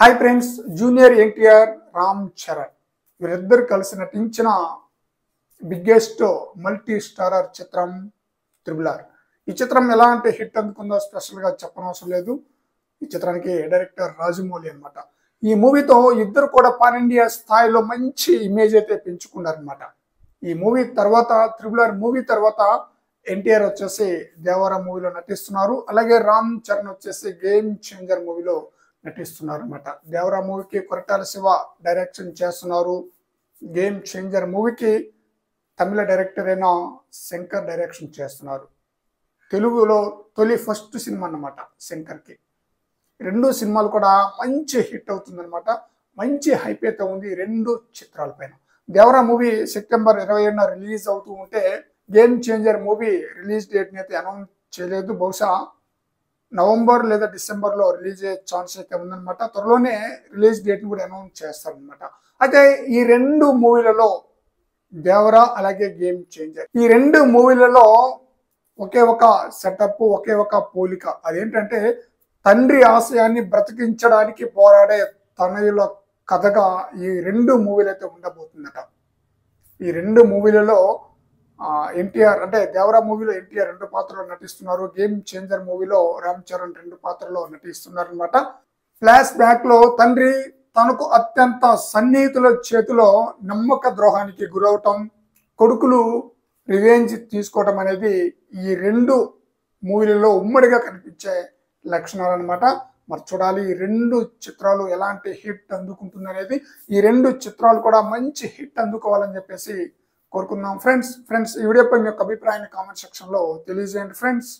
Hi friends, junior NTR, Ram Charan వీరిద్దరు కలిసి నటించిన బిగ్గెస్ట్ మల్టీ స్టారర్ చిత్రం త్రిబుల్ ఆర్. ఈ చిత్రం ఎలాంటి హిట్ అందుకుందో స్పెషల్గా చెప్పనవసరం లేదు. ఈ చిత్రానికి డైరెక్టర్ రాజమౌళి అనమాట. ఈ మూవీతో ఇద్దరు కూడా పాన్ ఇండియా స్థాయిలో మంచి ఇమేజ్ అయితే పెంచుకున్నారనమాట. ఈ మూవీ తర్వాత త్రిబుల్ ఆర్ మూవీ తర్వాత ఎన్టీఆర్ వచ్చేసి దేవరా మూవీలో నటిస్తున్నారు. అలాగే రామ్ చరణ్ వచ్చేసి గేమ్ చేంజర్ మూవీలో నటిస్తున్నారు అనమాట. దేవరా మూవీకి కొరటాల శివ డైరెక్షన్ చేస్తున్నారు. గేమ్ చేంజర్ మూవీకి తమిళ డైరెక్టర్ అయిన శంకర్ డైరెక్షన్ చేస్తున్నారు. తెలుగులో ఫస్ట్ సినిమా అన్నమాట శంకర్కి. రెండు సినిమాలు కూడా మంచి హిట్ అవుతుందన్నమాట. మంచి హైప్ అయితే ఉంది రెండు చిత్రాల పైన. దేవరా మూవీ సెప్టెంబర్ 27న రిలీజ్ అవుతూ ఉంటే గేమ్ చేంజర్ మూవీ రిలీజ్ డేట్ని అయితే అనౌన్స్ చేయలేదు. బహుశా నవంబర్ లేదా డిసెంబర్లో రిలీజ్ అయ్యే ఛాన్స్ అయితే ఉందన్నమాట. త్వరలోనే రిలీజ్ డేట్ని కూడా అనౌన్స్ చేస్తారనమాట. అయితే ఈ రెండు మూవీలలో దేవరా అలాగే గేమ్ చేంజర్ ఈ రెండు మూవీలలో ఒకే ఒక సెటప్, ఒకే ఒక పోలిక. అదేంటంటే తండ్రి ఆశయాన్ని బ్రతికించడానికి పోరాడే తనయుల కథగా ఈ రెండు మూవీలు అయితే ఉండబోతుందట. ఈ రెండు మూవీలలో ఎన్టీఆర్ అంటే దేవరా మూవీలో ఎన్టీఆర్ రెండు పాత్రలో నటిస్తున్నారు. గేమ్ చేంజర్ మూవీలో రామ్ చరణ్ రెండు పాత్రలో నటిస్తున్నారు అనమాట. ఫ్లాష్ బ్యాక్ లో తండ్రి తనకు అత్యంత సన్నిహితుల చేతిలో నమ్మక ద్రోహానికి గురవటం, కొడుకులు రివెంజ్ తీసుకోవటం అనేది ఈ రెండు మూవీలలో ఉమ్మడిగా కనిపించే లక్షణాలు అనమాట. మరి చూడాలి ఈ రెండు చిత్రాలు ఎలాంటి హిట్ అందుకుంటుంది అనేది. ఈ రెండు చిత్రాలు కూడా మంచి హిట్ అందుకోవాలని చెప్పేసి కోరుకుందాం ఫ్రెండ్స్. ఈ వీడియోపై మీ యొక్క అభిప్రాయాన్ని కామెంట్ సెక్షన్లో తెలియజేయండి ఫ్రెండ్స్.